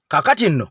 Kakati nno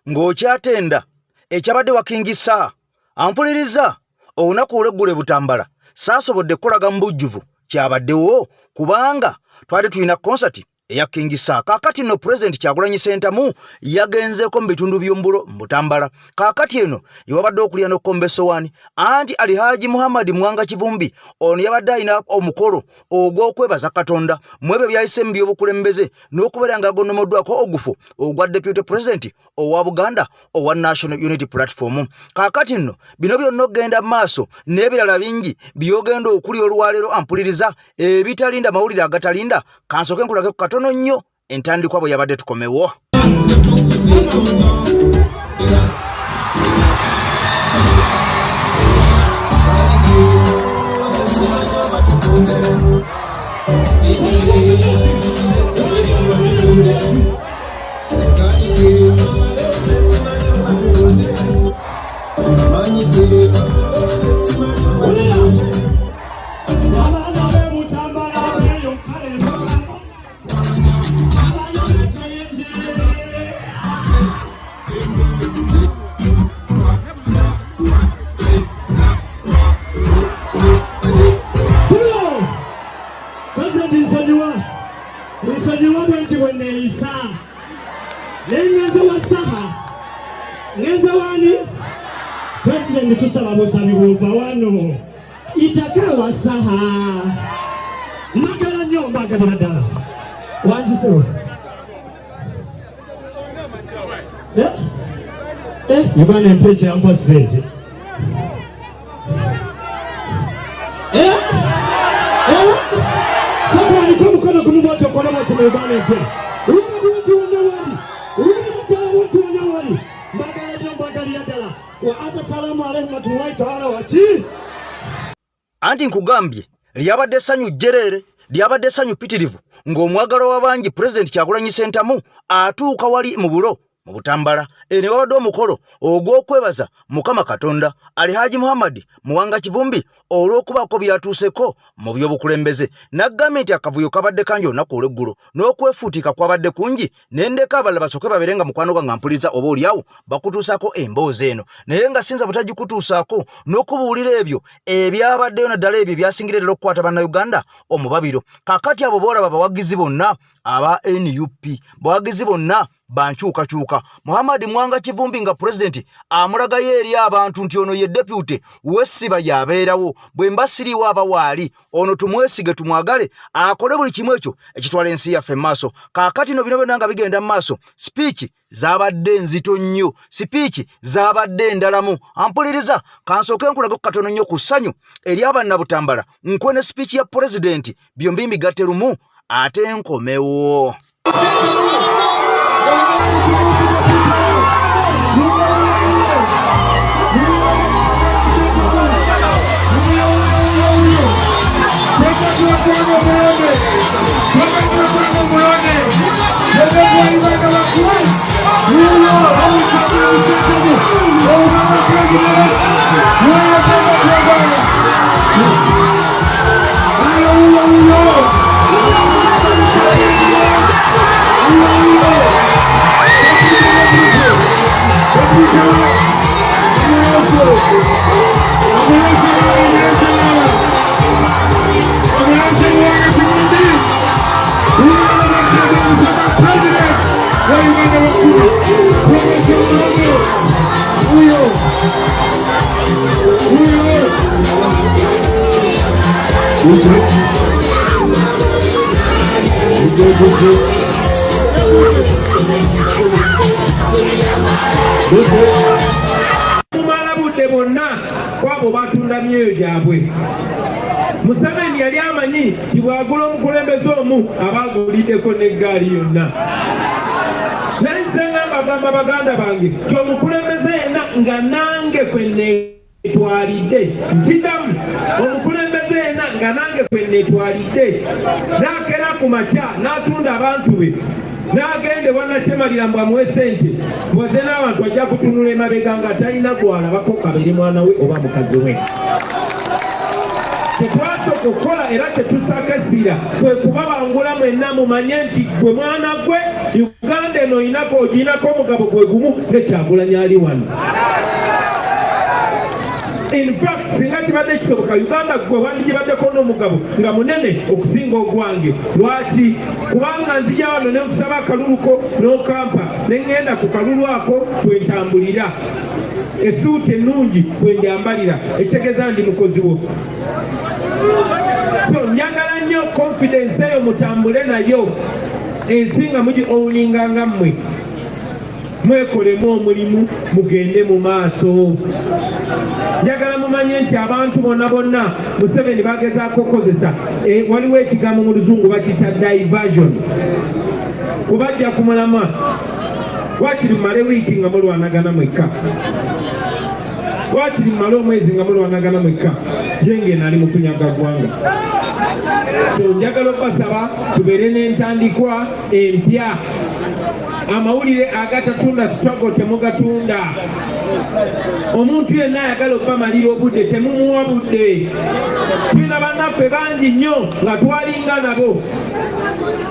ng'okyatenda ekyabadde wakingisa ampuliriza olunaku olw'eggulo Butambala saasobodde kukolaga mu bujjuvu kyabaddewo kubanga twali tulina konsati eya kingisa. Kakati nno President Kyagulanyi Ssentamu yagenzeeko mu bitundu by'ombulo mu Butambala. Kakati eno yabadde okulya n'okkombeso wani anti Alhaji Muhammad Mwanga Kivumbi ono yabadde alina omukolo ogw'okwebaza Katonda mu ebyo byayise mu by'obukulembeze n'okubeera nga agonnomoddwako ogufo ogwa Deputy President owa Buganda owa National Unity Platform. Kakati nno bino byonna ogenda maaso n'ebirala bingi byogenda okuli olwaleero ampuliriza ebitalinda mawulire agatalinda kansoke nkulage ku katono nnyo entandikwa bwe yabadde tukomewo. President tusaba musabi bova wano itakawa saha magala nyomba gadala wanjiso yubane mpeche hapa sente sasa ni kama kuna kumumoto kwa moto yubane mpe watu wanawali magala nyomba gadala Assalamu alaykum warahmatullahi ta'ala wati. Anti nkugambye lyabadde essanyu jjerere lyabadde essanyu pitirivu ng'omwagalo w'abangi President Kyagulanyi Ssentamu atuuka wali mu bulo mu Butambala ne wabadde omukolo ogw'okwebaza Mukama Katonda Alhaji Muhammad Mwanga Kivumbi olw'okubaako byatuuseko mu by'obukulembeze. N'aggamba nti akavuyo kabadde kangi olunaku olw'eggulo n'okwefuutika kwabadde kungi n'endeka abalala basooke babeerenga mukwano gwange ampuliriza oba oliawo bakutuusaako emboozi eno naye nga sinza butagikutuusaako n'okubuulira ebyo ebyabaddeyo naddala ebyo byasingire ddala okukwata bannayuganda omubabiro. Kakati abo boolaba bawagizi bonna aba NUP bawagizi bonna bankyukakyuka. Muhammad Mwanga Kivumbi nga President amulagayo eri abantu nti ono ye deputy wessiba yabeerawo bwe mbasiriwo aba waali ono tumwesige tumwagale akole buli kimu ekyo ekitwala ensi yaffe maaso. Kakati no bino byonna nga bigenda maaso speech zabadde nzito nnyo speech zabadde ndalamu ampuliriza kansooke nkulaga ku katono nnyo ku ssanyu eri abanna Butambala nkwene speech ya President byombi mbigatte lumu ate nkomewo. Kumala budde bonna kwabo batunda myoyo gyabwe. Museveni yali amanyi tibwagula omukulembeze omu abaguliddeko n'eggaali yonna. Naye nze ngamba baganda bange kyomukulembeze yenna nga nange kwenneetwalidde nkidamu omukulembeze yenna nga nange kwenneetwalidde n'akera ku makya n'atunda abantu be n'agende bwanakyemalira mbw amuwe sente mbwaze n'abantu ajja kutunula emabega nga talina gwalabako kabiri mwana we oba mukazi we. Tetwasooka okukola era tetusakasira kwe kubabangula mwenna mumanye nti gwe mwana gwe Uganda eno oginako omugabo gwe gumu ne Kyagulanyi ali wano. In fact, singa kibadde kisoboka Uganda gwe wandigibaddeko n'omugabo nga munene okusinga ogwange. Lwaki? Kubanga nzija wano ne nkusaba akaluluko n'okampa ne ngenda ku kalulu ako kwe ntambulira. Essuuti ennungi kwe njambalira ekitegeeza ndi mukozi wo. So njagala nnyo confidence eyo mutambule nayo ensinga mugi owulinganga mmwe mwekolemu omulimu mugende mu maaso. Njagala mumanye nti abantu bonna Museveni bagezaako okukozesa waliwo ekigambo mu luzungu bakiyita diversion. Kubajja ku mulama wakiri mumale wiiki nga mulwanagana mwekka, wakiri mumale omwezi nga mulwanagana mwekka, ye ngeno ali mu kunyaga ggwanga. So njagala okubasaba tubeere n'entandikwa empya. Amawulire agatatunda struggle temugatunda. Omuntu yenna ayagala okubamalira obudde temumuwa budde. Tulina bannaffe bangi nnyo nga twalinga nabo.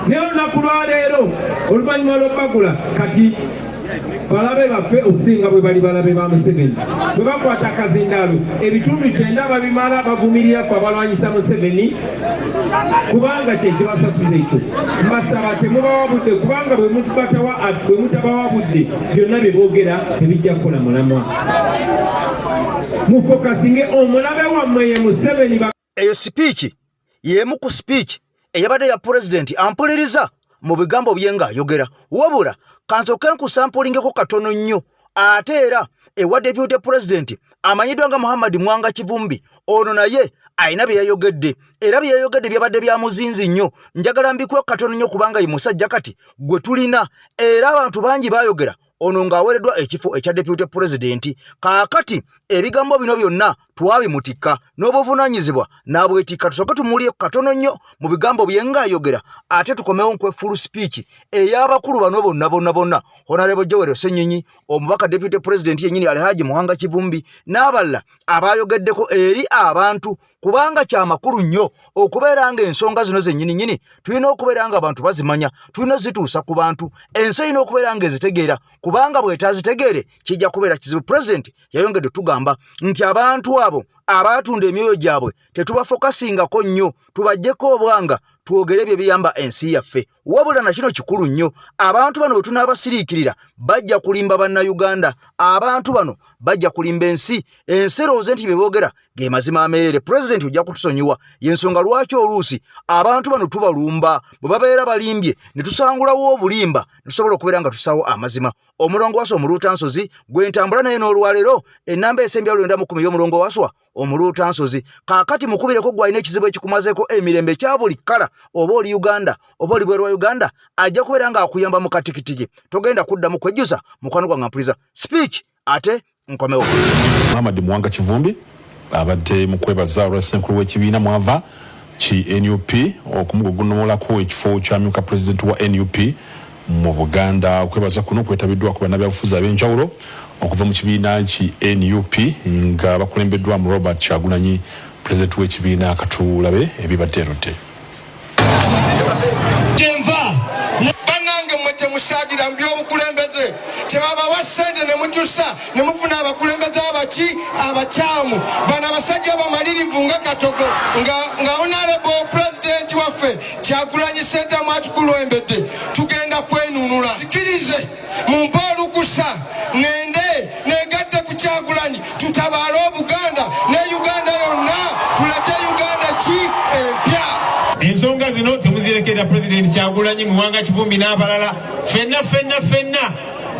Naye olunaku lwa leero oluvannyuma lw'obbagula kati balabe baffe okusinga bwe bali balabe ba Museveni. Bwe bakwata akazindaalo ebitundu 9 babimala bavumirira ku abalwanyisa Museveni kubanga kye kibasasuza ekyo. Mbasaba temubawa budde kubanga bwe mutabawa budde byonna bye boogera tebijja kukola mulamwa. Mufokasinge omulabe wammwe ye Museveni. Eyo speech yemu ku speech eyabadde ya president ampuliriza mu bigambo bye ng'ayogera. Wabula kansooke nkusampulingeko katono nnyo ate era ewa deputy president amanyiddwa nga Muhammad Mwanga Kivumbi ono naye ayina bye yayogedde era bye yayogedde byabadde bya muzinzi nnyo. Njagala mbikuwa katono nnyo kubanga ye musajja kati gwe tulina era abantu bangi bayogera ono ng'aweereddwa ekifo ekya deputy president. Kaakati ebigambo bino byonna twabimutikka n'obuvunaanyizibwa n'abwetikka. Tusooke tumuulire katono nnyo mu bigambo bye ng'ayogera ate tukomewo nkwe full speech ey'abakulu bano bonna Honorable Joel Ssenyonyi, omubaka deputy president yennyini Alhaji Mwanga Kivumbi n'abalala abayogeddeko eri abantu kubanga kya makulu nnyo okubeera nga ensonga zino zennyini tulina okubeera nga abantu bazimanya, tulina zituusa ku bantu, ensi erina okubeera nga ezitegeera kubanga bw'etazitegeere kijja kubeera kizibu. President yayongedde tugamba nti abantu abo abatunda emyoyo gyabwe tetubafokasingako nnyo, tubajjeko obwanga twogere bye biyamba ensi yaffe. Wabula na kino kikulu nnyo, abantu bano bwe tunaabasiriikirira bajja kulimba bannayuganda, abantu bano bajja kulimba ensi erowooze nti bye boogera ge mazima ameerere. President ojja kutusonyiwa y'ensonga lwaki oluusi abantu bano tubalumba bwe babeera balimbye ne tusangulawo obulimba ne tusobola okubeera nga tusaawo amazima. Omulongo Waswa Omuluutansozi gwe ntambula naye n'olwaleero ennamba esembya 910 y'omulongo Waswa Omuluutansozi. Kaakati mukubireko gwalina ekizibu ekikumazeeko emirembe kya buli kkala, oba oli Uganda oba oli bweru wa Uganda, ajja kubeera nga akuyamba mu katikitiki. Togenda kuddamu kwejjusa mukwano gwange mpuliriza speech ate nkomewo. Muhammad Mwanga Kivumbi abadde mu kwebaza olw'essenkulu w'ekibiina mwava ki NUP okumugogonolako ekifo kyamyuka president wa NUP mu Buganda. Okwebaza kuno kwetabiddwa ku bannabyabufuzi ab'enjawulo okuva mu kibiina ki NUP nga bakulembeddwa mu Robert Kyagulanyi president w'ekibiina. Katulabe ebibadde erodde. Musagira by'obukulembeze tebabawa ssente ne mutusa ne mufuna abakulembeze abakyamu bano abasajja bamalirivu nga Katogo nga honorable president waffe Kyagulanyi Ssentamu atukulembedde tugenda kwenunula. Zikirize mumpe olukusa ngende negatte ku Kyagulanyi tutabaale Obuganda ne Uganda yonna tulete Uganda ki empya. Ensonga zino temuzirekera president Kyagulanyi Mwanga Kivumbi n'abalala fenna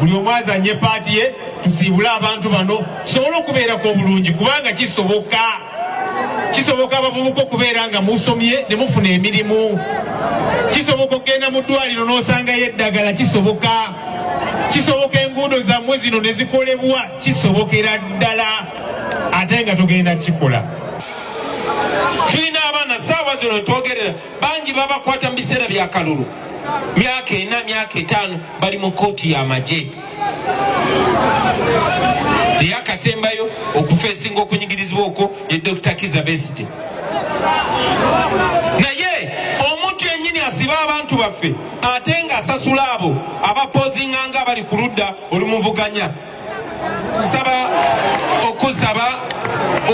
buli omu azanye paati ye tusiibule abantu bano tusobole okubeerako obulungi kubanga kisoboka abavubuka okubeera nga musomye ne mufuna emirimu, kisoboka okugenda mu ddwaliro n'osangayo eddagala, kisoboka enguudo zammwe zino ne zikolebwa, kisobokera ddala ate nga tugenda kikola. Tulina abaana saawa zino twogerera bangi babakwata mu biseera bya kalulu myaka 4 myaka 5 bali mu kooti ya maje eyakasembayo okufeesinga okunyigirizibwa okwo ye Dr. Kizza Besigye. Naye omuntu yennyini asiba abantu baffe ate nga asasula abo abapozinga nga bali ku ludda olumuvuganya. Nsaba okusaba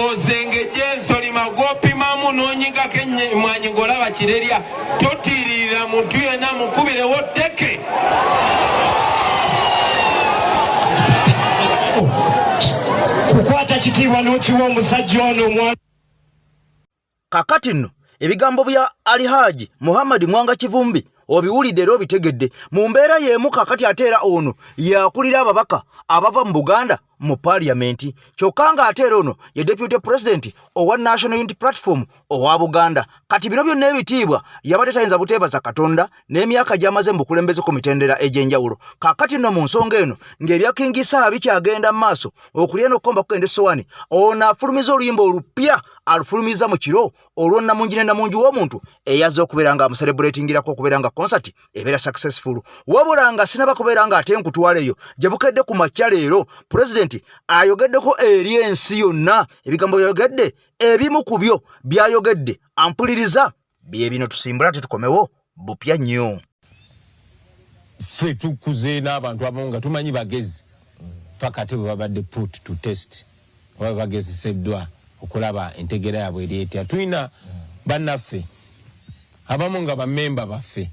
ozengejje ensolima gwopimamu n'onyigako emmwanyi ng'olaba kirerya totiririra muntu yenna mukubirewo tteke. kukwata kitiibwa n'okiwa omusajja ono omwana. Kakati nno ebigambo bya Alhaji Muhammad Mwanga Kivumbi obiwulidde era obitegedde mu mbeera y'emu. Kakati ate era ono yakulira ababaka abava mu Buganda mu parliamenti, kyokka nga ate era ono ye deputy president owa National Unity Platform owa Buganda. Kati bino byonna ebitiibwa yabadde tayinza buteebaza Katonda n'emyaka gy'amaze mu bukulembeze ku mitendera egy'enjawulo. Kakati nno mu nsonga eno ng'ebyakingisa bikyagenda mu maaso okulya n'okukomba kugenda essowaani, ono afulumiza oluyimba olupya alufulumiza mu kiro olw'Namungi ne Namungi w'omuntu eyazze okubeera nga amucelebratingirako okubeera nga concert ebeera successful. Wabula nga sinaba kubeera nga ate nkutwaleyo gye bukedde ku makya leero President ayogeddeko eri ensi yonna. Ebigambo byayogedde ebimu ku byo byayogedde ampuliriza bye bino, tusimbula tetukomewo bupya nnyo. Ffe tukuze n'abantu abamu nga tumanyi bagezi paka te bwe babadde put to test oba bagezeseddwa okulaba entegera yaabwe eri etya. Tulina bannaffe abamu nga bammemba baffe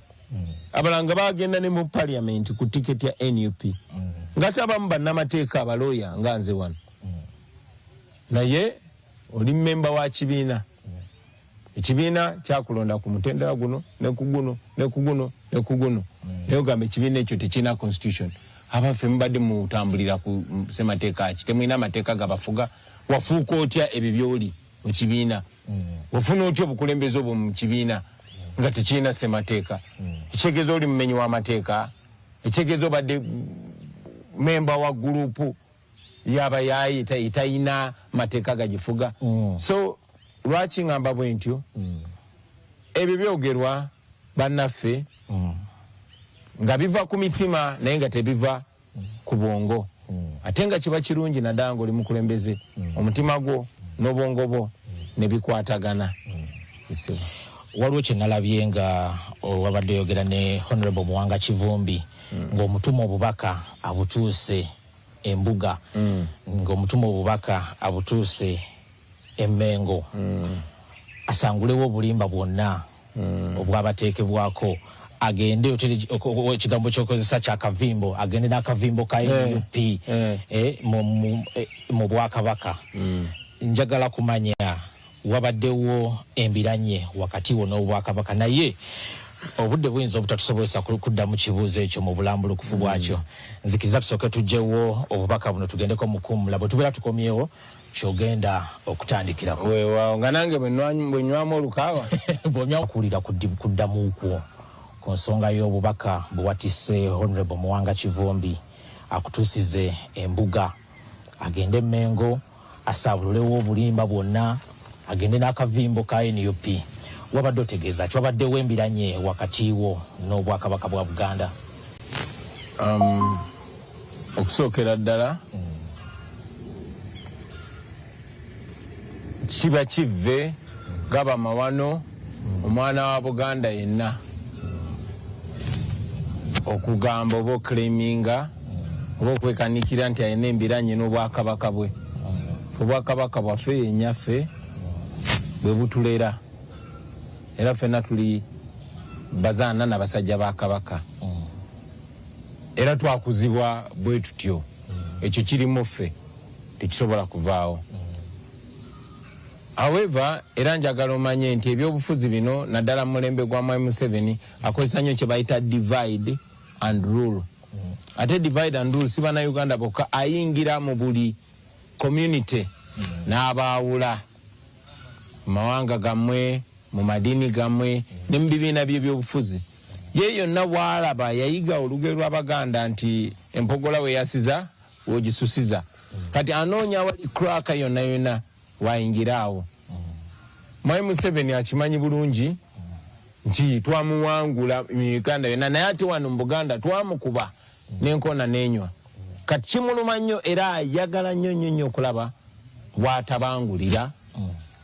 abalala nga bagenda ne mu parliament ku tiketi ya NUP ngate abamu bannamateeka abalooya nga nze wano, naye oli mmemba wa kibiina. Ekibiina kyakulonda ku mutendera guno ne ku guno ne ku guno ne ku guno, naye ogamba ekibiina ekyo tekirina constitution. Abaffe mubadde mutambulira ku ssemateeka ki, temulina amateeka gabafuga. Wafuuka otya ebyo byoli mu kibiina? Wafuna otya obukulembeze obwo mu kibiina nga tekirina ssemateeka? Ekitegeeza oli mumenyi w'amateeka? Ekitegeeza obadde memba wa gurupu y'abayayi etayina mateeka gagifuga? So lwaki ngamba bwe ntyo? Ebyo byogerwa bannaffe nga biva ku mitima naye nga tebiva ku bwongo. Ate nga kiba kirungi naddala ng'oli mukulembeze omutima gwo n'obwongo bwo ne bikwatagana. Waliwo kye nalabye nga wabadde yogera ne Honorable Mwanga Kivumbi ng'omutuma obubaka abutuuse embuga, ng'omutuma obubaka abutuuse emmengo, asangulewo obulimba bwonna obwabateekebwako, agende ekigambo ky'okozesa kyakavimbo, agende n'akavimbo ka NUP mu Bwakabaka. Njagala kumanya wabaddewo embiranye wakati wo n'Obwakabaka, naye obudde buyinza obutatusobozesa kudda mu kibuuzo ekyo mu bulambulukufu bwakyo. Nzikiriza tusooke tugyewo obubaka buno tugendeko mukuumula, bwe tubeera tukomyewo kyogenda okutandikirako. Weewaawo nga nange bwe nywamu olukaawa bw'onyakulira kuddamu ukwo ku nsonga y'obubaka bwe watisse Honorable Mwanga Kivumbi akutuusize embuga, agende Emmengo asaabulewo obulimba bwonna, agende n'akavimbo ka NUP. Wabadde otegeeza ki? Wabaddewo embiranye wakati wo n'Obwakabaka bwa Buganda? Okusookera ddala kiba kive gaba mawano omwana wa Buganda yenna okugamba oba okleminga oba okwekanikira nti ayina embiranye n'Obwakabaka bwe. Obwakabaka bwaffe yennyaffe bwe butulera, era ffenna tuli bazaana na basajja ba Kabaka, era twakuzibwa bwe tutyo. Ekyo kirimu ffe tekisobola kuvaawo. However, era njagala omanye nti ebyobufuzi bino naddala mu mulembe gwa Mwai Museveni akozesa nnyo kye bayita divide and rule. Ate divide and rule si bannayuganda bokka, ayingira mu buli community n'abaawula mu mawanga gammwe, mu madiini gammwe ne mu bibiina by'ebyobufuzi. Ye yonna bw'alaba yayiga olugero lw'Abaganda nti empogola we yasiza w'ogisusiza. Kati anoonya awali kraka yonna yonna wayingira awo. Mwai Museveni akimanyi bulungi nti twamuwangula mu Uganda yonna naye ate wano mu Buganda twamukuba n'enkona n'enywa kati kimuluma nnyo era ayagala nnyo okulaba bw'atabangulira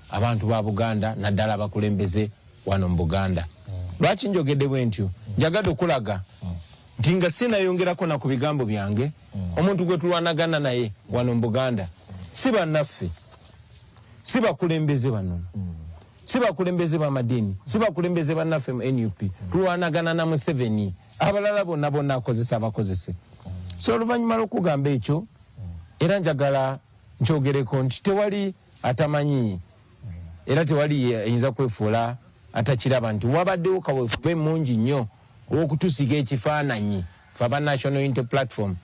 abantu ba Buganda naddala abakulembeze wano mu Buganda. Lwaki njogedde bwe ntyo njagadde okulaga nti nga sinayongerako na ku bigambo byange omuntu gwe tulwanagana naye wano mu Buganda si bannaffe si bakulembeze bano si bakulembeze b'amadini si bakulembeze bannaffe mu NUP tulwanagana na Museveni abalala bonna akozesa abakozese. So oluvannyuma lw'okugamba ekyo era njagala nkyogereko nti tewali atamanyi era tewali ayinza kwefuula atakiraba nti wabaddewo kaweefube mungi nnyo ow'okutusiga ekifaananyi fe aba National Unity Platform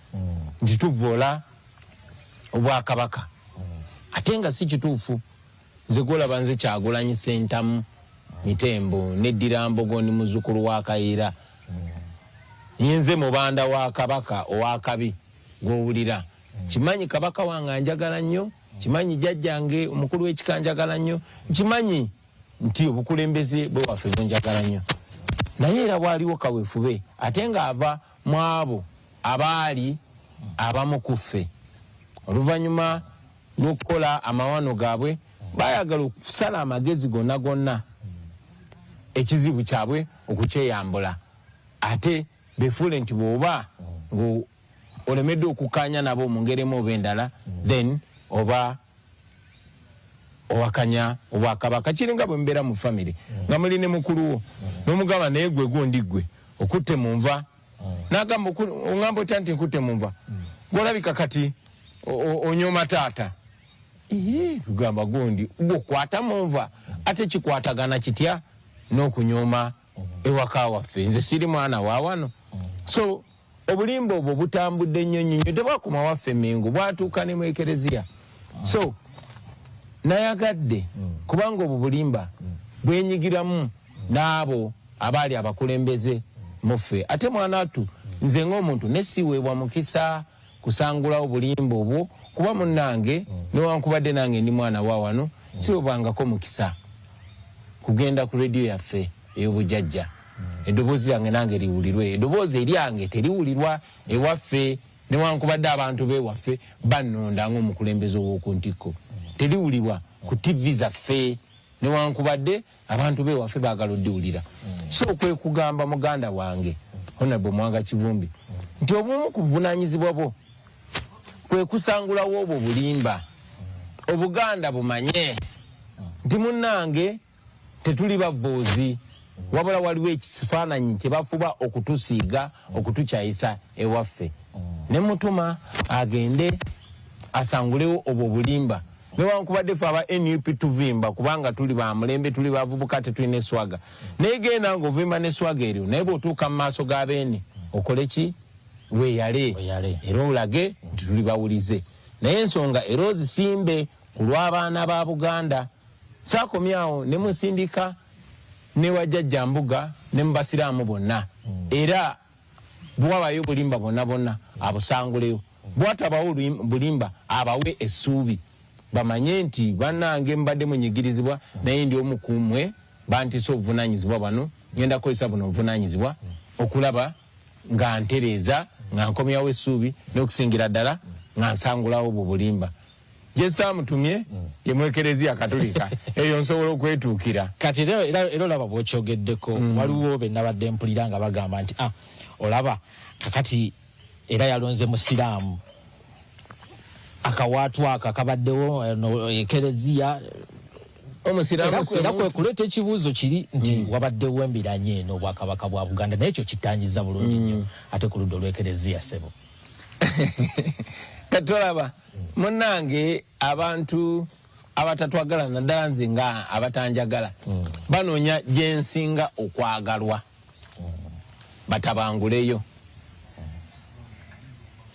nti tuvoola obwakabaka ate nga si kituufu. Nze gwolaba nze Kyagulanyi Ssentamu Mitembo neddira Mbogo ndi muzzukulu wa Kayiira yinze mubanda wa kabaka owakabi gw'owulira kimanyi kabaka wange njagala nnyo kimanyi jjajjange omukulu w'ekika njagala nnyo kimanyi nti obukulembeze bwe waffe bunjagala nnyo naye era bwaliwo kaweefube ate ng'ava mu abo abaali abamu ku ffe oluvannyuma lw'okukola amawano gaabwe baayagala okusala amagezi gonna ekizibu kyabwe okukyeyambula ate befuule nti bw'oba ng'olemedde okukkaanya nabo mu ngeremu oba endala then oba owakanya obwakabaka kiringa bwe mbeera mu famire nga muli ne mukuluwo n'omugamba naye gwe gundi gwe okutte mu nva n'agamba oŋŋamba otya nti nkutte mu nva gw'olabika kati onyooma taata tugamba gundi gwokwata mu nva ate kikwatagana kitya n'okunyooma ewaka waffe nze siri mwana wa wano. So obulimba obwo butambudde nnyo tebwakoma waffe Mengo bwatuuka ne mu Ekereziya. So nayagadde kubanga obwo bulimba bwenyigiramu n'abo abaali abakulembeze muffe ate mwanatu nze ng'omuntu nesiweebwa mukisa kusangulawo bulimba obwo kuba munnange newankubadde nange ndi mwana wa wano siwebwangako mukisa kugenda ku radio yaffe ey'obujjajja eddoboozi lyange nange liwulirwe eddoboozi eryange teriwulirwa ewaffe newankubadde abantu b'ewaffe bannonda ng'omukulembeze ow'oku ntikko teriwulirwa ku TV zaffe newankubadde abantu b'ewaffe baagala oddiwulira. So kwe kugamba muganda wange Honorable Mwanga Kivumbi nti obumu ku buvunaanyizibwa bwo kwe kusangulawo obwo bulimba Obuganda bumanye nti munnange tetuli bavvoozi wabula waliwo ekifaananyi kye bafuba okutusiiga okutukyayisa ewaffe ne mutuma agende asangulewo obwo bulimba newankubadde ffe aba NUP tuvimba kubanga tuli ba mulembe tuli bavubuka tetulina eswaga naye genda ng'ovimba n'eswaga eryo naye bw'otuuka mu maaso g'abeene okole ki weeyale era olage nti tuli bawulize naye ensonga era ozisimbe ku lw'abaana ba Buganda saakomyawo ne musindika ne wajjajja Mbuga ne mu basiraamu bonna era bwabayo bulimba bonna abusanguleyo bwatabawo bulimba abawe essuubi bamanye nti bannange mbadde munyigirizibwa naye ndi omu ku mmwe bantisa obuvunaanyizibwa bano ngenda kukozesa buno obuvunaanyizibwa okulaba nga ntereeza nga nkomyawo essuubi n'okusingira ddala nga nsangulawo obwo bulimba. Je saamutumye ye mu Ekereziya Katolika eyo nsobola okwetuukira kati era olaba bw'okyogeddeko waliwo be nabadde mpulira nga bagamba nti olaba kakati era yalonze musiraamu akawaatu ako akabaddewo Ekereziya omusiraamu era kwe kuleeta ekibuuzo kiri nti wabaddewo embiranye eno Obwakabaka bwa Buganda naye ekyo kitangiza bulungi nnyo ate ku ludda olw'Ekereziya ssebo katolaba munnange abantu abatatwagala naddala nze nga abatanjagala banoonya gye nsinga okwagalwa batabanguleyo.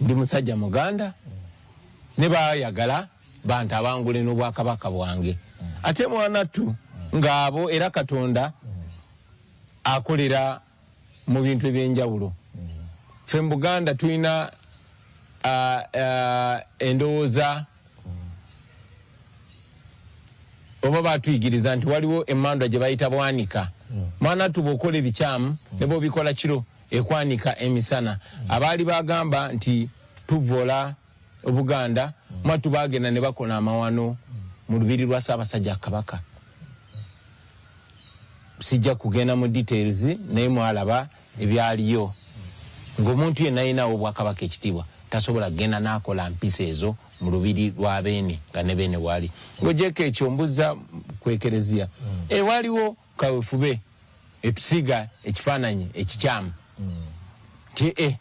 Ndi musajja Muganda ne baayagala bantabangule n'Obwakabaka bwange ate mwanattu ng'abo era Katonda akolera mu bintu eby'enjawulo. Ffe mu Buganda tulina endowooza oba batuyigiriza nti waliwo emmandwa gye bayita bwanika mwana tubokola ebikyamu ne bobikola kiro ekwanika emisana abali bagamba nti tuvola Obuganda mwatu bagenda ne bakola amawano mu lubiri lwa Ssaabasajja Kabaka. Sijja kugenda mu details naye mwalaba ebyaliyo ng'omuntu yenna alina Obwakabaka ekitiibwa tasobola kugenda n'akola mpisa ezo mu lubiri lwa Beene nga ne Beene waali ng'ogyeko ekyo mbuza kwekerezia waliwo kawefube etusiga ekifaananyi ekikyamu ti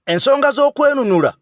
ensonga z'okwenunula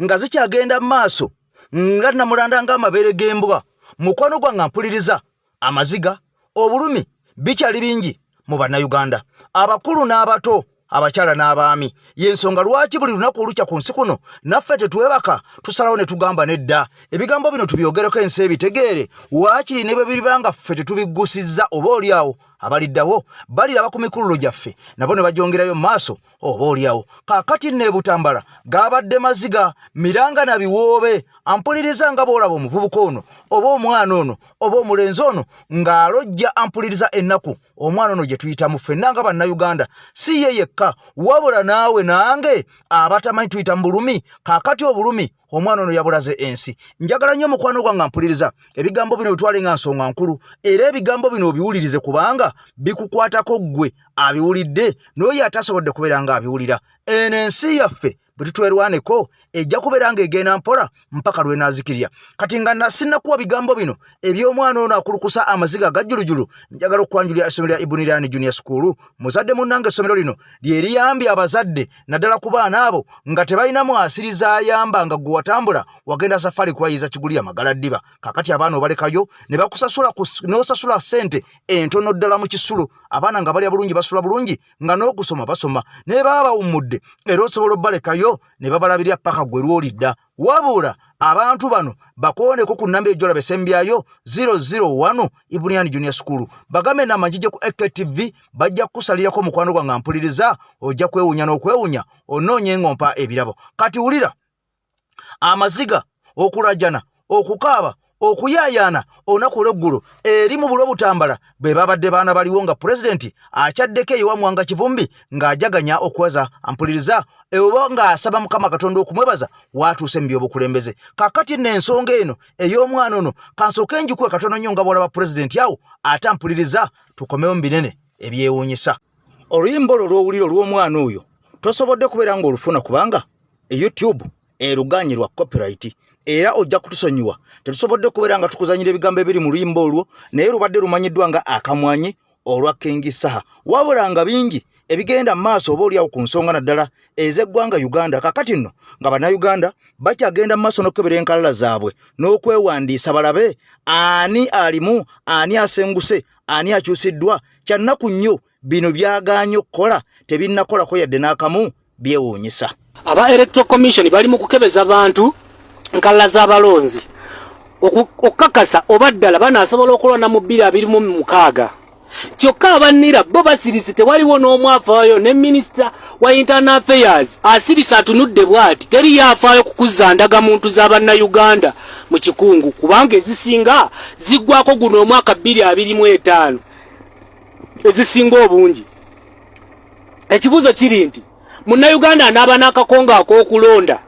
nga zikyagenda mu maaso nga namulanda ng'amabeere g'embwa mukwano gwange mpuliriza amaziga obulumi bikyali bingi mu bannayuganda abakulu n'abato abakyala n'abaami y'ensonga lwaki buli lunaku olukya ku nsi kuno naffe tetuwebaka tusalawo ne tugamba nedda ebigambo bino tubyogereko ensi ebitegeere waakiri ne bwe biribanga ffe tetubigusizza oba oliawo abaliddawo baliraba ku mikululo gyaffe nabo ne bajongerayo mu maaso oba oliawo kaakati ne Butambala gaabadde maziga miranga na biwoobe ampuliriza nga bw'olaba omuvubuka ono oba omwana ono oba omulenzi ono ng'alojja ampuliriza ennaku omwana ono gye tuyitamu ffenna nga bannayuganda si ye yekka wabula naawe nange abatamanyi tuyita mu bulumi kaakati obulumi omwana ono yabulaze ensi njagala nnyo mukwano gwange mpuliriza ebigambo bino bitwale nga nsonga nkulu era ebigambo bino obiwulirize kubanga bikukwatako ggwe abiwulidde n'oyo atasobodde kubeera nga abiwulira eno ensi yaffe bwe tutwerwaneko ejja kubeera ng'egenda mpola mpaka lwenaazikirira kati nga nasinnakuwa bigambo bino eby'omwana ono akulukusa amaziga agajjulujulu njagala okwanjulira essomero lya Ibunirani Junior School muzadde munnange essomero lino lye liyambye abazadde naddala ku baana abo nga tebalinamu asiriza ayamba nga gwe watambula wagenda safari kubayiza kigulira Magaladdiba kakati abaana obalekayo ne bakusasula n'osasula ssente entono ddala mu kisulu abaana nga balya bulungi basula bulungi nga n'okusoma basoma ne baba bawummudde era osobola obbalekayo ne babalabirira paka gwe lwolidda wabula abantu bano bakooneko ku nnamba ejjolaba esembyayo 001 Ibunirani Junior School bagambe n'amagije ku EKTV bajja kusalirako mukwano gwange mpuliriza ojja kwewunya n'okwewunya onoonye engompa ebirabo kati wulira amaziga okulajana okukaaba okuyaayana olunaku olw'eggulu eri mu bulo Butambala bwe babadde baana baliwo nga pulezidenti akyaddeko ewa Mwanga Kivumbi ng'ajaganya okwaza ampuliriza oba ng'asaba Mukama Katonda okumwebaza watuuse mu by'obukulembeze kakati n'ensonga eno ey'omwana ono kansooke njikuwe katono nnyo nga bw'olaba pulezidenti awo ate ampuliriza tukomewo mu binene ebyewuunyisa oluyimba olwo lw'owulira olw'omwana oyo tosobodde kubeera ng'olufuna kubanga YouTube eruganye lwa copyright era ojja kutusonyiwa tetusobodde kubeera nga tukuzanyira ebigambo ebiri mu luyimba olwo naye lubadde lumanyiddwa nga akamwanyi olwa King Saha wabula nga bingi ebigenda mu maaso oba oliawo ku nsonga naddala ez'eggwanga Uganda kakati nno nga bannayuganda bakyagenda mu maaso n'okukebera enkalala zaabwe n'okwewandiisa balabe ani alimu ani asenguse ani akyusiddwa kyannaku nnyo bino byagaanye okukola tebinnakolako yadde n'akamu byewuunyisa aba Electoral Commission bali mu kukebeza abantu nkalala z'abalonzi okukakasa oba ddala banaasobola okulonda mu 2026 kyokka abanira bo basirisi tewaliwo n'omu afaayo ne minisita wa internal affairs asirisa atunudde bw'ati teri yafaayo kukuza ndagamuntu z'abannayuganda mu kikungu kubanga ezisinga ziggwako guno omwaka 2025 ezisinga obungi ekibuuzo kiri nti munnayuganda anaaba n'akakongo ak'okulonda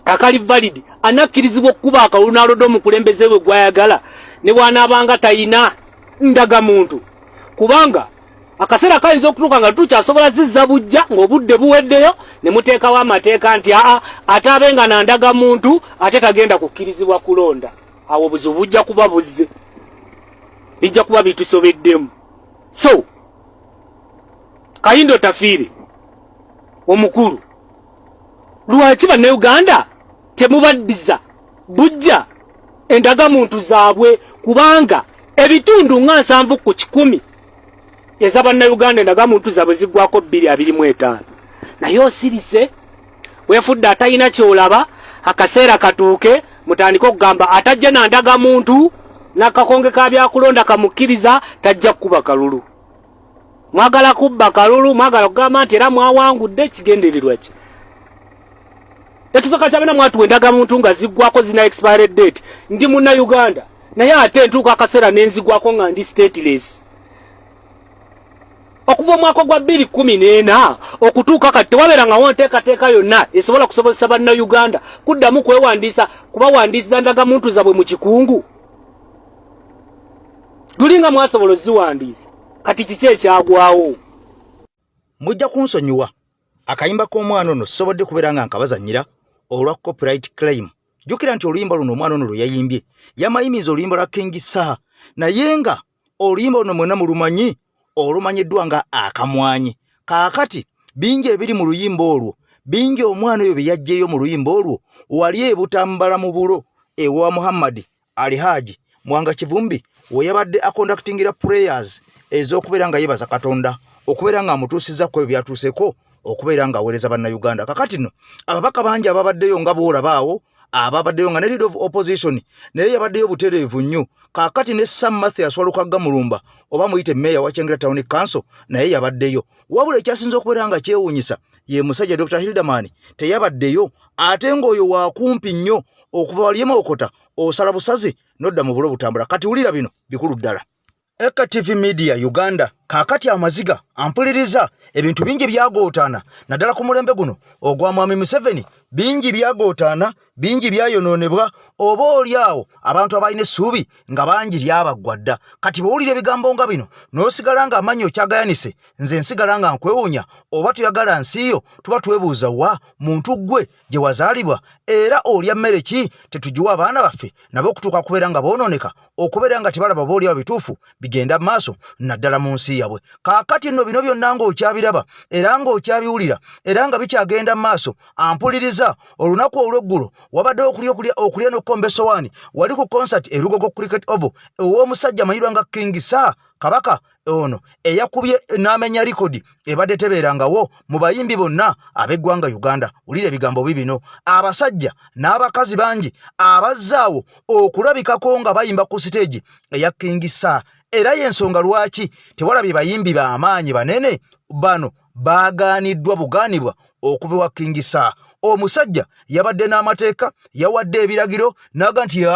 akali valid anakkirizibwa okukuba akalulu n'alonda omukulembeze we gwayagala ne bw'anaabanga tayina ndagamuntu kubanga akaseera kayinza okutuuka nga tukyasobola zizza bujja ng'obudde buweddeyo ne muteekawo amateeka nti ate abenga na ndagamuntu ate tagenda kukkirizibwa kulonda awo obuzibu bujja kuba buzze bijja kuba bitusobeddemu so Kayindo Tafiire omukulu lwaki bannayuganda temubaddiza bujja endagamuntu zaabwe kubanga ebitundu nga 7 ku 10 ez'abannayuganda endagamuntu zaabwe ziggwako 2025 naye osirise weefudde atalina kyolaba akaseera katuuke mutandika okugamba atajja na ndagamuntu n'akakonge ka byakulonda kamukkiriza tajja kukuba kalulu mwagala kubba kalulu mwagala kugamba nti era mwawangudde kigendererwa ki ekisooka kyabena mwatuwa endagamuntu nga ziggwako zina expired date ndi munnayuganda naye ate ntuuka akaseera nenzigwako nga ndi stateless okuva mwaka gwa 2014 okutuuka kati tewabeeranga wonteekateeka yonna esobola kusobozesa bannayuganda kuddamu kwewandiisa kubawandiisiza ndagamuntu zaabwe mu kikungu. Tulinga mwasobola oziwandiisa kati kiki ekyagwawo? Mujja kunsonyiwa akayimba k'omwana ono sobodde kubeera nga nkabazannyira olwa copyright claim. Jjukira nti oluyimba luno omwana ono lwe yayimbye yamayimiza oluyimba lwa King Saha, naye nga oluyimba luno mwena mulumanyi olumanyiddwa nga akamwanyi. Kaakati bingi ebiri mu luyimba olwo, bingi omwana oyo bye yaggyeyo mu luyimba olwo wali e Butambala mu bulo ewa Muhammad Ali Haji Mwanga Kivumbi we yabadde aconductingira prayers ez'okubeera nga yebaza Katonda, okubeera nga amutuusizza ku ebyo byatuuseko, okubeera nga aweereza bannayuganda. Kakati nno ababaka bangi ababaddeyo nga boolabaawo, ababaddeyo nga ne leader of opposition naye yabaddeyo butereevu nnyo. Kaakati ne Sam Mathias Walukagga Mulumba oba muyite meya wa Kyengera Town Council naye yabaddeyo. Wabula ekyasinza okubeera nga kyewuunyisa ye musajja Dr. Hildaman teyabaddeyo, ate ng'oyo waakumpi nnyo okuva wali Mawokota osala busazi nodda mu bulo Butambala. Kati wulira bino bikulu ddala. Eka TV Media Uganda kaakati amaziga ampuliriza ebintu bingi byagootaana naddala ku mulembe guno ogwa Mwami Museveni, bingi byagootaana, bingi byayonoonebwa, oba oli awo abantu abalina essuubi nga bangi lyabaggwa dda. Kati bw'owulira ebigambo nga bino n'osigala nga amanyi okyagayanise, nze nsigala nga nkwewuunya oba tuyagala nsiyo, tuba twebuuza wa muntu gwe gye wazaalibwa era olya mmere ki tetugiwa abaana baffe nabo okutuuka kubeera nga boonooneka, okubeera nga tebalaba booli awo bituufu bigenda maaso naddala mu nsi yabwe. Kaakati nno bino byonna ng'okyabiraba era ng'okyabiwulira era nga bikyagenda maaso, ampuliriza olunaku olw'eggulo wabaddewo okulya n'okkomba essowaani wali ku concert e Lugogo Cricket Oval ow'omusajja amanyirwa nga King Saha Kabaka ono eyakubye n'amenya likodi ebadde tebeerangawo mu bayimbi bonna ab'eggwanga Uganda. Wulira ebigambo bibino, abasajja n'abakazi bangi abazzaawo okulabikako nga bayimba ku siteegi eya King Saha, era y'ensonga lwaki tewalabye bayimbi b'amaanyi banene bano baagaaniddwa bugaanibwa okuva wa King Saha. Omusajja yabadde n'amateeka, yawadde ebiragiro naga nti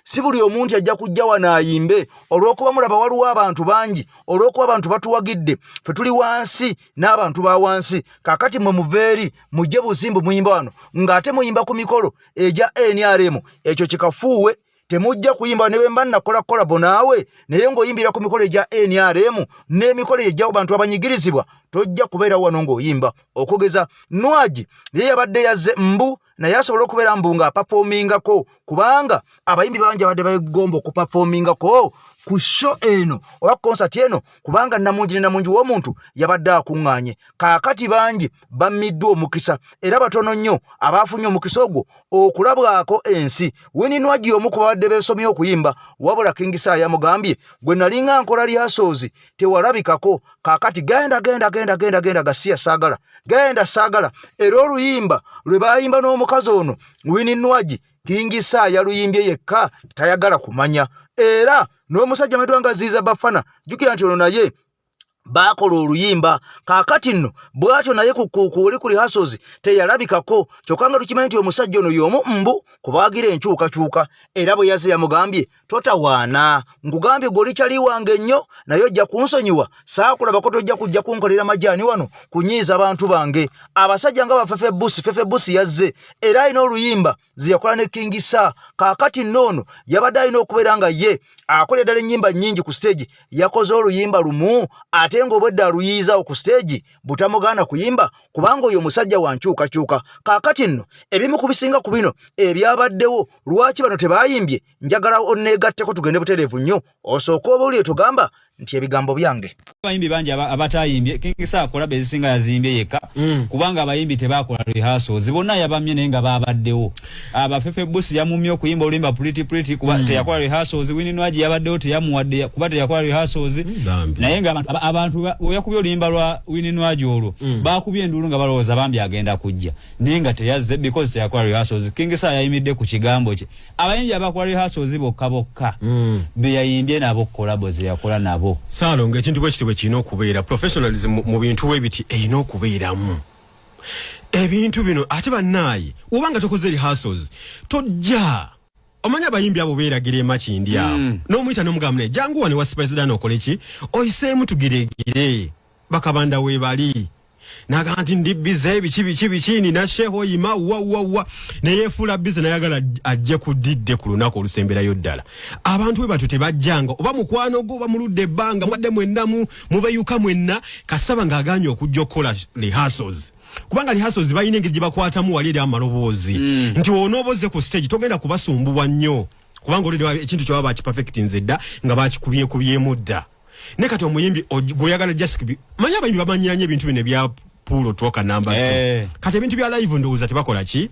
si buli omuntu ajja kujja wano ayimbe olw'okuba mulaba waliwo abantu bangi, olw'okuba abantu batuwagidde, fe tuli wansi n'abantu ba wansi. Kaakati mwe muveeri mujje buzimbu muyimba wano ng'ate muyimba ku mikolo egya NRM, ekyo kikafuuwe. Temujja kuyimba ne bemba nakola kolabo naawe naye ng'oyimbira ku mikolo egya NRM n'emikolo egya bantu abanyigirizibwa, tojja kubeera wano ng'oyimba. Okugeza Nwaji ye yabadde yazze mbu naye asobola okubeera mbu ng'apafoomingako, kubanga abayimbi bangi abadde begomba okupafoomingako ku show eno oba concert eno, kubanga namungi ne namungi w'omuntu yabadde akuŋŋaanye. Kaakati bangi bammiddwa omukisa era batono nnyo abaafunye omukisa ogwo okulabwako ensi. Winnie Nwaji omu ku babadde beesomye okuyimba, wabula King Saha yamugambye gwe nalinga nkola rehearsals tewalabikako. Kaakati genda gasiya saagala, genda saagala. Era oluyimba lwe baayimba n'omukazi ono Winnie Nwaji King Saha yaluyimbye yekka, tayagala kumanya. Era n'omusajja amedwa nga Ziza Bafana, jjukira nti ono naye baakola oluyimba. Kaakati nno bw'atyo naye kuli ku rehearsals teyalabikako, kyokka nga tukimanyi nti omusajja ono y'omu mbu kubaagira enkyukakyuka. Era bwe yazze yamugambye totawaana, nkugambye gwe oli kyali wange nnyo naye ojja kunsonyiwa, saakulabako tojja kujja kunkolera majaani wano kunyiiza abantu bange. Abasajja nga Fefe Busi yazze era alina oluyimba ze yakola ne King Saha. Kaakati nno ono yabadde alina okubeera nga ye akola ddala ennyimba nnyingi ku stage, yakoze oluyimba lumu ate ng'obwedde aluyiizaawo ku stage butamugaana kuyimba, kubanga oyo musajja wankyukakyuka. Kaakati nno ebimu ku bisinga ku bino ebyabaddewo lwaki bano tebayimbye, njagala onneegatteko tugende butereevu nnyo osooka oba oli etugamba nti ebigambo byange. Abayimbi bangi abatayimbye King Saha akola bezisinga yazimbye yekka, kubanga abayimbi tebakola rehearsals, bonna yabamye naye nga babaddewo. Fefe Busi yamumye okuyimba oluyimba pretty kuba teyakola rehearsals. Winnie Nwaji yabaddewo teyamuwadde kuba teyakola rehearsals, naye nga abantu yakubye oluyimba lwa Winnie Nwaji olwo baakubye enduulu nga balowooza bambi agenda kujja naye nga teyazze because teyakola rehearsals. King Saha yayimidde ku kigambo kye. Abayimbi abakola rehearsals bokka be yayimbye nabo collabos yakola nabo. Salonga ekintu bwe kitibwe kino okubeera professionalism mu bintu webiti erina okubeeramu ebintu bino. Ate bannaaye obanga tokoze rehearsals tojja omanya abayimbi abo beeragira emakindi awo n'omuyita n'omugamba naye jangu wane wa president okole ki oyiseemu tugiregire bakabanda we bali naga nti ndi bize bichi na sheho yima wa neyefuula bize nayagala ajje kudidde ku lunaku olusembera yoddala abantu we batu tebajjanga oba mukwano go bamuludde ebbanga mwadde mwenna mubeyuka mwenna kasaba ng'aganye okujja okukola rehearsals kubanga rehearsals bayina engeri gye bakwatamu wali eri amaloboozi nti onooboze ku stage togenda kubasumbuwa nnyo kubanga olidde ekintu kyaba bakiperfectinze dda nga bakikubyekubyemu dda ne kati omuyimbi goyagala just manya abayimbi bamanyiranye ebintu bino ebya pulo twoka namba 2 kati ebintu bya live ndowooza tebakola ki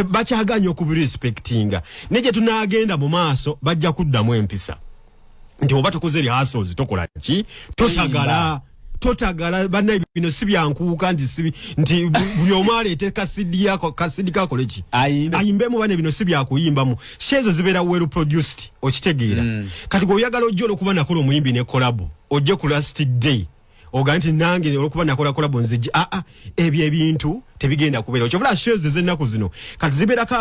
bakyaganya okubirespectinga ne gye tunaagenda mu maaso bajja kuddamu empisa nti oba tokoze rehearsals tokola ki totagala banna bino si byankuuka nti buli omu aleete kasidi kakole ki ayimbemu bane bino si byakuyimbamu shezo zibeera well produced okitegeera kati goyagala ojja okuba nakola omuyimbi ne collab ojje ku last day oga nti nange okuba nakola collab nziji ebyo ebintu tebigenda kubeera okyovula shezo z'ennaku zino kati zibeerako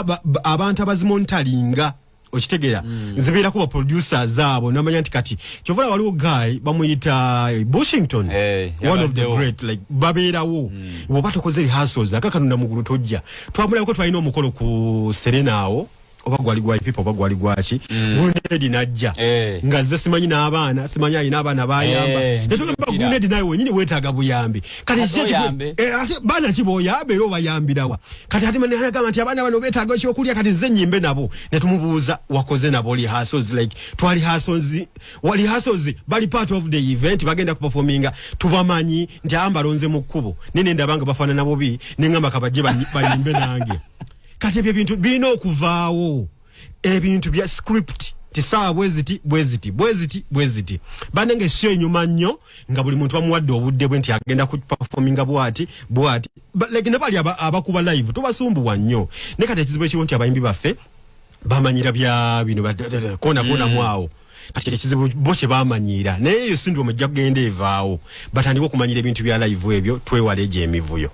abantu abazimontalinga okitegeera zibeera kuba producers zaabo namanya nti kati kyovula waliwo guy bamuyita Bushington one of the great like babeerawo woba tokoze rehearsals akakanunda mugulu tojja twamulako twalina omukolo ku Serena awo oba gwali gwa people oba gwali gwaki Gunedi najja nga ze simanyi n'abaana simanyi alina abaana bayamba netugamba Gunedi naye wenyini weetaaga buyambi kati ate baana kiboyambe era obayambirawa kati ate mani agamba nti abaana bano beetaaga ekyokulya kati nze nyimbe nabo ne tumubuuza wakoze nabo rehearsals like twali rehearsals bali part of the event bagenda kuperforminga tubamanyi nti ambalonze mu kkubo nene ndabanga bafaanana bobi nengamba kabajje bayimbe nange kati ebyo bintu bino okuvaawo ebintu bya script tisaawa bweziti banenge sho enyuma nnyo nga buli muntu bamuwadde obudde bwe nti agenda ku performinga bwati like ne bali abakuba live tubasumbuwa nnyo ne kati ekizibu ekiwo nti abayimbi baffe bamanyira bya bino kona mwawo kati ekizibu bo kye bamanyira naye eyo syndrome ejja kugenda evaawo batandika okumanyira ebintu bya live ebyo twewala egyo emivuyo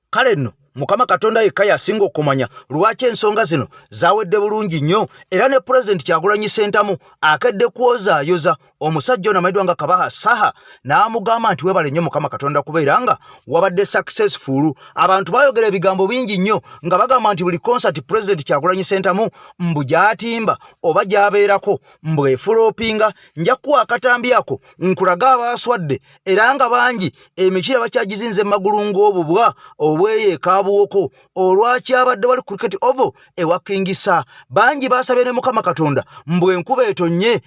kale nno Mukama Katonda yekka yasinga okumanya lwaki ensonga zino zawedde bulungi nnyo era ne President Kyagulanyi Ssentamu akedde kwozaayoza omusajja ono amayiddwa nga Kabaha Saha n'amugamba nti webale nnyo Mukama Katonda kubeera nga wabadde successful. Abantu bayogera ebigambo bingi nnyo nga bagamba nti buli concert President Kyagulanyi Ssentamu mbu gy'atimba oba gy'abeerako mbu efulopinga nja kuwa akatambi ako nkulaga abaaswadde era nga bangi emikira bakyagizinze magulu ng'obubwa obweyeeka woko olwaki abadde wali cricket oval ewa Kingisa bangi basabye ne Mukama Katonda mbwe enkuba etonnye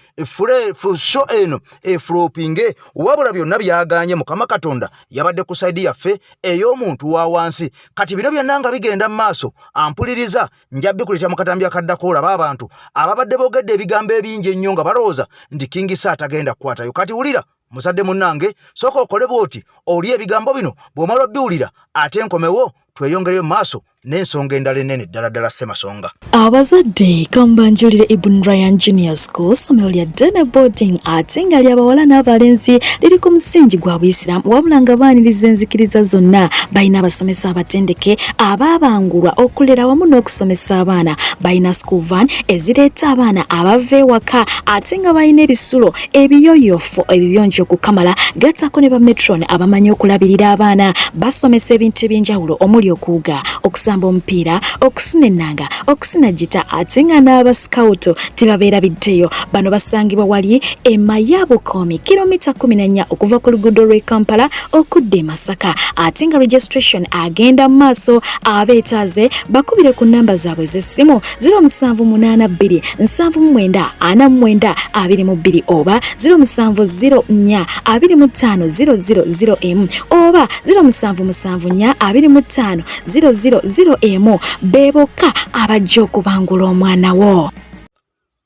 fusho eno eflopinge wabula byonna byaganye Mukama Katonda yabadde ku side yaffe ey'omuntu wa wansi kati bino byonna nga bigenda mu maaso ampuliriza njabbi kuleta mu katambi akaddako olaba abantu ababadde boogedde ebigambo ebingi ennyo nga balowooza nti Kingisa atagenda kukwatayo kati wulira musadde munnange sooka okole bw'oti oli ebigambo bino bw'omala obbiwulira ate enkomewo tweyongereyo maaso n'ensonga endala ennene ddala Ssemasonga. Abazadde kambanjulire Ibn Ryan Junior School somero lya Dene Boarding ate nga ly'abawala n'abalenzi liri ku musingi gwa Buyisiraamu wabula nga baaniriza enzikiriza zonna balina abasomesa abatendeke abaabangulwa okulera wamu n'okusomesa abaana balina school van ezireeta abaana abava ewaka ate nga balina ebisulo ebiyoyofu ebibiyonjo okukamala gattako ne ba metron abamanyi okulabirira abaana basomesa ebintu eby'enjawulo omuli okuwuga okusamba omupiira okusuna ennanga okusina gita ate nga n'aba scout tebabeera biddeyo bano basangibwa wali Mayabukomi kilomita 14 okuva ku luguudo lw'e Kampala okudda e Masaka ate nga registration agenda mu maaso abeetaaze bakubire ku namba zaabwe z'essimu 0782 79 49 oba 0704 25 oba 0774 25 000 beboka abajja okubangula omwana wo.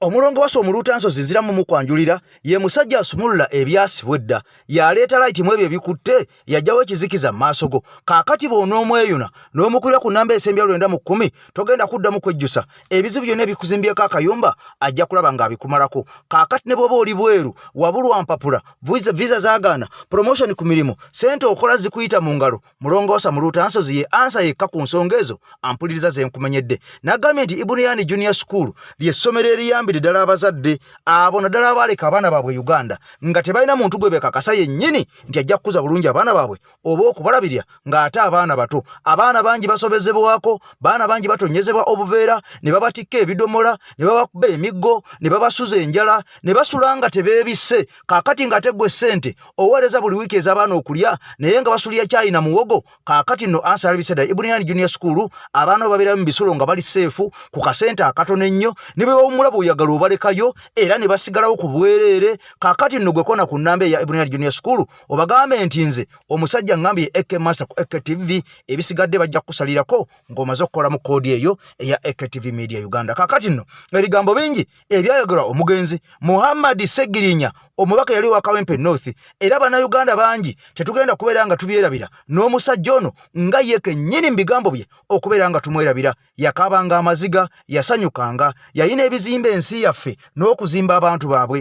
Omulongo wase omuluutansozi nziramu mu kwanjulira ye musajja asumulula ebyasibwa edda yaleeta light mu ebyo bikutte yajjawo ekizikiza mu maaso go kaakati bw'onoomweyuna n'omukulira ku namba esembya 910 togenda kuddamu kwejjusa ebizibu byonna ebikuzimbyeko akayumba ajja kulaba ng'abikumalako kaakati ne bw'oba oli bweru wabulwa mpapula visa zaagaana promotion ku mirimu sente okola zikuyita mu ngalo mulongo wase omuluutansozi ye ansa yekka ku nsonga ezo ampuliriza ze nkumenyedde n'agambye nti Ibn Ryan Junior School ly'essomero eriyambira bagambye ddala abazadde abo naddala abaleka abaana baabwe Uganda nga tebalina muntu gwe bekakasa yennyini nti ajja kukuza bulungi abaana baabwe oba okubalabirira ng'ate abaana bato abaana bangi basobezebwako baana bangi batonyezebwa obuveera ne babatikka ebidomola ne babakuba emiggo ne babasuza enjala ne basula nga tebeebisse kaakati ng'ate ggwe ssente oweereza buli wiiki ez'abaana okulya naye nga basulira caayi na muwogo kaakati nno Ansar Bisedda Ibrahim Junior School abaana babeera mu bisulo nga bali seefu ku kasente akatono ennyo ne bwe bawumula bw'oyagala obalekayo era ne basigalawo ku bwereere kaakati nno gwe kona ku nnamba eya Ibrahim Junior School obagambe nti nze omusajja ngambye AK Master ku AK TV ebisigadde bajja kusalirako ng'omaze okukola mu koodi eyo eya AK TV Media Uganda kaakati nno ebigambo bingi ebyayogerwa omugenzi Muhammad Segirinya omubaka yali wa Kawempe North era bannayuganda bangi tetugenda kubeera nga tubyerabira n'omusajja ono nga ye kennyini mu bigambo bye okubeera nga tumwerabira yakabanga amaziga yasanyukanga yayina ebizimba ensi yaffe n'okuzimba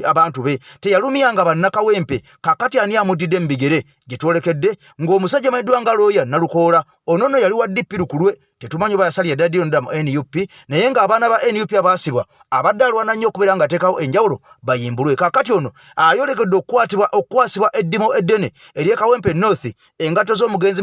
abantu be teyalumyanga bannakawempe kakati ani amudidde mu bigere gye twolekedde ng'omusajja mayiddwa nga looya nalukoola onono yali wa dippirukulwe tetumanyi bayasalya ddala ddiro mu NUP naye ng'abaana ba NUP abaasibwa abadde alwana nnyo okubeera nga ateekawo enjawulo bayimbulwe kaakati ono ayolekedde okukwasibwa eddimo eddene ery'Ekawempe North engato z'omugenzi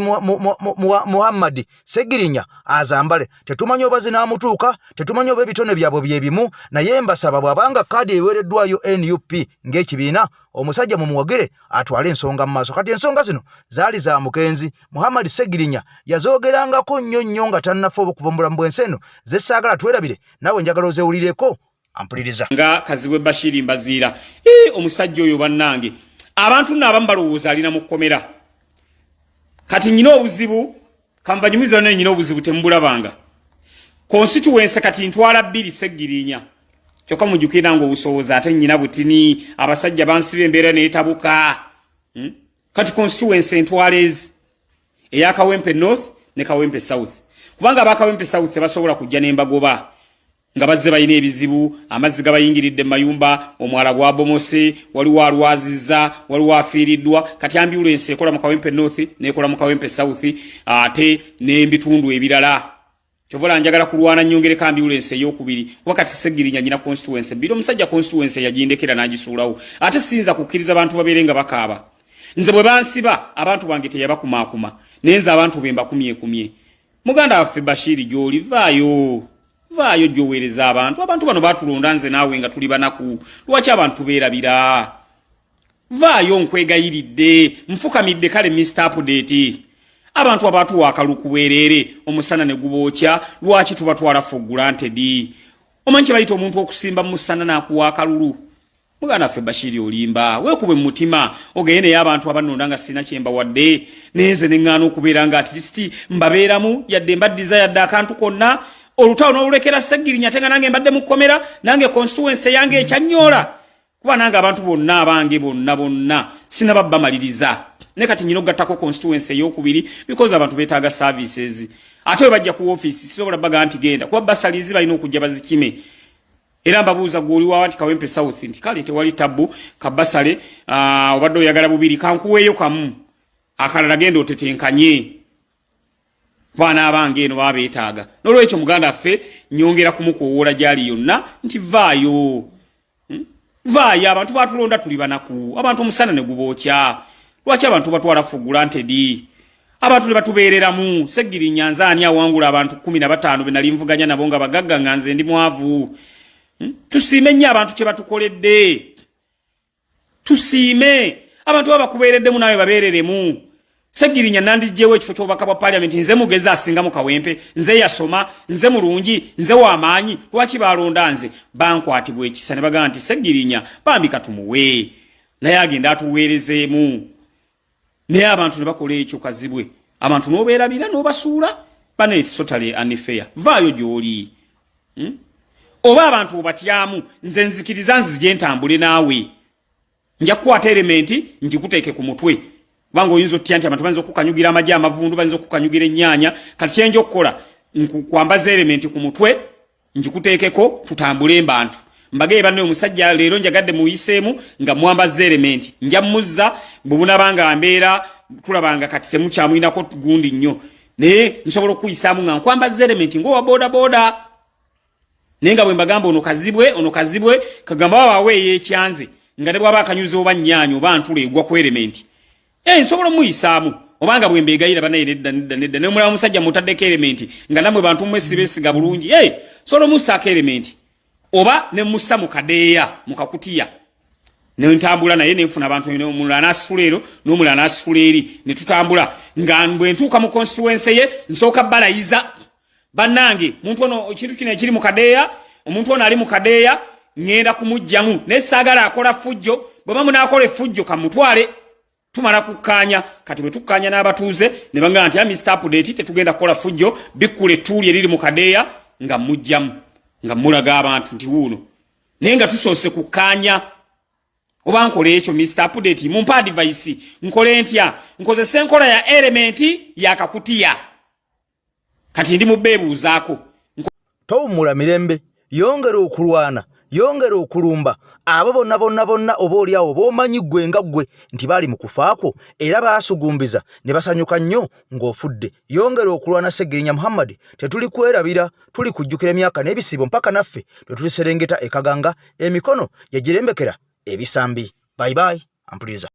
Muhammad Segirinya azambale tetumanyi oba zinaamutuuka tetumanyi oba ebitone byabwe bye bimu naye mbasaba bw'abanga kaadi eweereddwayo NUP ng'ekibiina omusajja mumuwogere atwale ensonga mu maaso kati ensonga zino zaali za mugenzi Muhammad Segirinya yazoogerangako nnyo nga tannafa okuva mu bulamu bw'ensi eno ze saagala twerabire nawe njagala ozewulireko ampuliriza nga Kazibwe Bashiri Mbaziira omusajja oyo bannange abantu n'abamu balowooza alina mu kkomera kati nyina obuzibu kambanyumiza naye nyina obuzibu temubulabanga constituency kati ntwala 2 Segirinya kyokka mujjukira ng'obusowooza ate nyina butini abasajja bansiba embeera neetabuka kati constituency ntwalezi eya Kawempe North ne Kawempe South kubanga abakawempe South basobola kujja n'embagoba nga bazze bayina ebizibu amazzi gabayingiridde mayumba omwala gwa bomose waliwo alwazizza waliwo afiiriddwa kati ambulance ekola mu Kawempe North nekola mu Kawempe South ate n'ebitundu ebirala kyovola njagala kulwana nnyongereko ambulance ey'okubiri wakati Segirinya nyina constituency biro musajja constituency yagindekera n'agisuulawo ate sinza kukkiriza abantu babeere nga bakaaba nze bwe bansiba abantu bange teyabakumaakuma nenze abantu bemba kumye muganda waffe Bashiri gy'oli vaayo gy'oweereza abantu bano batulonda nze naawe nga tuli banaku lwaki abantu beerabira vaayo nkwegayiridde nfukamidde kale Mr. Update abantu abatuwa akaluku bwereere omusana ne gubookya lwaki tubatwala for granted omanyi kye bayita omuntu okusimba mu musana n'akuwa akalulu muganda waffe Bashiri olimba weekube mu mutima ogende naye abantu abanonda nga sina kyemba wadde nenze neŋŋaana okubeera nga at least mbabeeramu yadde mbaddiza yadde akantu konna olutawo n'olulekera Segirinya tenga nange mbadde mu kkomera nange constituency yange ekyannyola kuba nange abantu bonna abange bonna sinababba maliriza ne kati nyino gattako constituency ey'okubiri because abantu beetaaga services ate we bajja ku office sisobola baga nti genda kuba basalizi balina okujja bazikime era mbabuuza gwoli wa nti Kawempe South nti kale tewali tabu kabasale obadde oyagala bubiri kankuweeyo kamu akalala genda otetenkanye baana abange eno babeetaaga n'olwekyo muganda affe nyongera kumukuwoola gyali yonna nti vaayo abantu batulonda tuli banaku abantu omusana ne gubookya lwaki abantu batwala for granted abantu ne batubeereramu Segirinya nze ani awangula abantu 15 be nali nvuganya nabo nga bagagga nga nze ndi mwavu tusiime nnyo abantu kye batukoledde tusiime abantu abakubeereddemu nawe babeereremu Segirinya nandijjewo ekifo ky'obubaka bwa parliament nze mugezi asinga mu Kawempe nze yasoma nze mulungi nze w'amaanyi lwaki balonda nze bankwatibwa ekisa ne bagamba nti Segirinya bambika tumuwe naye agenda atuweerezeemu naye abantu ne bakola ekyo Kazibwe abantu n'obeerabira n'obasuula bane it's totally unfair vaayo gy'oli oba abantu obatyamu nze nzikiriza nzije ntambule naawe nja kukwata elementi njikuteeke ku mutwe bango oyinza otya nti abantu bayinza okukanyugira amagi amavundu bayinza okukanyugira ennyaanya kati kyenja okukola nkwambaza elementi ku mutwe njikuteekeko tutambule mbantu mbageye banne omusajja leero njagadde muyiseemu nga mwambaza elementi nja muzza bwebunabanga mbeera tulabanga kati temukyamuyinako gundi nnyo naye nsobola okuyisaamu nga nkwambaza elementi ng'owa boda nenga bwe mbagamba ono kazibwe kagamba wawe yekyanze nga ne bwaba akanyuze oba nnyaanyo oba ntula egwa ku element nsobola muyisaamu obanga bwe mbegayira banaye nedda ne mulaba musajja mutaddeko element nga namwe bantu mwesibesiga bulungi sobola musaako element oba ne mussa mu kadeeya mu kakutiya ne ntambula naye ne nfuna abantu omulala n'asitula eno n'omulala n'asitula eri ne tutambula nga bwe ntuuka mu constituency ye nsooka balayiza bannange muntu ono ekintu kino ekiri mu kadeeya omuntu ono ali mu kadeeya ngenda kumujjamu naye saagala akola fujjo bweba munaakola effujjo kamutwale tumala kukkaanya kati bwe tukkaanya n'abatuuze ne bangamba nti Mr. Update tetugenda kukola fujjo bikkula ettuuli eriri mu kadeeya nga mujjamu nga mulaga abantu nti wuuno naye nga tusoose kukkaanya oba nkole ekyo Mr. Update mumpa advice nkole ntya nkozesa enkola ya element ya kakutiya kati ndi mubeebuuzaako towummula mirembe yongera okulwana yongera okulumba abo bonna oba oliawo b'omanyi ggwe nga ggwe nti baali mu kufaako era baasugumbiza ne basanyuka nnyo ng'ofudde yongera okulwana Segirinya Muhammad tetuli kwerabira tuli kujjukira emyaka n'ebisibo mpaka naffe lwe tuliserengeta ekaganga emikono yagirembekera ebisambi bye bye ampuliza